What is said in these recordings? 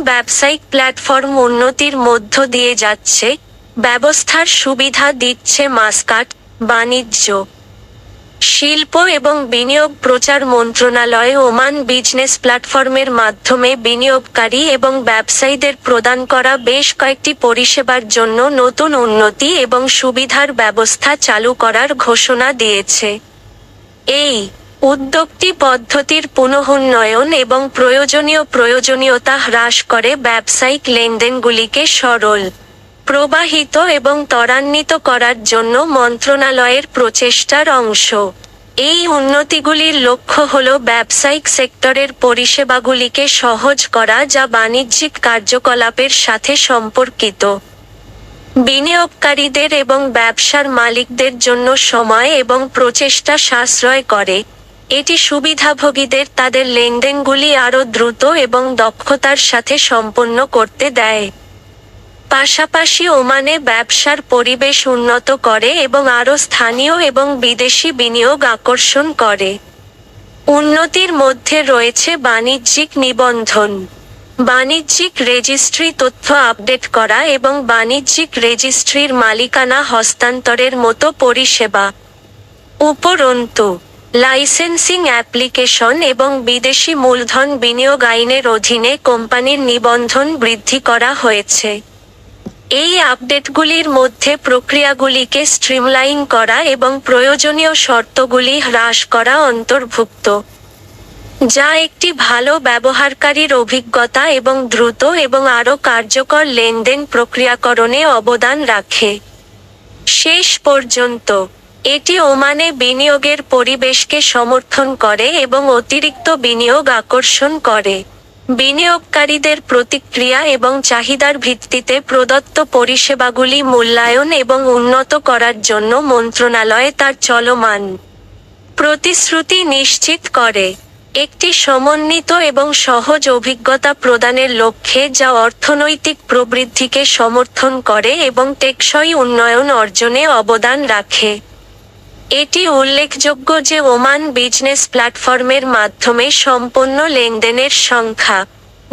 ব্যবসায়িক প্ল্যাটফর্ম উন্নতির মধ্য দিয়ে যাচ্ছে, ব্যবস্থার সুবিধা দিচ্ছে মাস্কাট, বাণিজ্য, শিল্প এবং বিনিয়োগ প্রচার মন্ত্রণালয় ওমান বিজনেস প্ল্যাটফর্মের মাধ্যমে বিনিয়োগকারী এবং ব্যবসায়ীদের প্রদান করা বেশ কয়েকটি পরিষেবার জন্য নতুন উন্নতি এবং সুবিধার ব্যবস্থা চালু করার ঘোষণা দিয়েছে। এই উদ্যোগটি পদ্ধতির পুনঃউন্নয়ন এবং প্রয়োজনীয়তা হ্রাস করে ব্যবসায়িক লেনদেনগুলিকে সরল, প্রবাহিত এবং ত্বরান্বিত করার জন্য মন্ত্রণালয়ের প্রচেষ্টার অংশ। এই উন্নতিগুলির লক্ষ্য হল ব্যবসায়িক সেক্টরের পরিষেবাগুলিকে সহজ করা যা বাণিজ্যিক কার্যকলাপের সাথে সম্পর্কিত, বিনিয়োগকারীদের এবং ব্যবসার মালিকদের জন্য সময় এবং প্রচেষ্টা সাশ্রয় করে। এটি সুবিধাভোগীদের তাদের লেনদেনগুলি আরও দ্রুত এবং দক্ষতার সাথে সম্পন্ন করতে দেয়। পাশাপাশি ওমানে ব্যবসার পরিবেশ উন্নত করে এবং আরও স্থানীয় এবং বিদেশি বিনিয়োগ আকর্ষণ করে। উন্নতির মধ্যে রয়েছে বাণিজ্যিক নিবন্ধন, বাণিজ্যিক রেজিস্ট্রি তথ্য আপডেট করা এবং বাণিজ্যিক রেজিস্ট্রির মালিকানা হস্তান্তরের মতো পরিষেবা। উপরন্তু, লাইসেন্সিং অ্যাপ্লিকেশন এবং বিদেশি মূলধন বিনিয়োগ আইনের অধীনে কোম্পানির নিবন্ধন বৃদ্ধি করা হয়েছে। এই আপডেটগুলির মধ্যে প্রক্রিয়াগুলিকে স্ট্রিমলাইন করা এবং প্রয়োজনীয় শর্তগুলি হ্রাস করা অন্তর্ভুক্ত, যা একটি ভালো ব্যবহারকারীর অভিজ্ঞতা এবং দ্রুত এবং আরও কার্যকর লেনদেন প্রক্রিয়াকরণে অবদান রাখে। শেষ পর্যন্ত, এটি ওমানে বিনিয়োগের পরিবেশকে সমর্থন করে এবং অতিরিক্ত বিনিয়োগ আকর্ষণ করে। বিনিয়োগকারীদের প্রতিক্রিয়া এবং চাহিদার ভিত্তিতে প্রদত্ত পরিষেবাগুলি মূল্যায়ন এবং উন্নত করার জন্য মন্ত্রণালয় তার চলমান প্রতিশ্রুতি নিশ্চিত করে। একটি সমন্বিত এবং সহজ অভিজ্ঞতা প্রদানের লক্ষ্যে যা অর্থনৈতিক প্রবৃদ্ধিকে সমর্থন করে এবং টেকসই উন্নয়ন অর্জনে অবদান রাখে। এটি উল্লেখযোগ্য যে ওমান বিজনেস প্ল্যাটফর্মের মাধ্যমে সম্পন্ন লেনদেনের সংখ্যা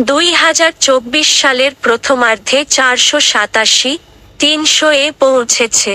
2024 সালের প্রথমার্ধে 487,300-এ পৌঁছেছে।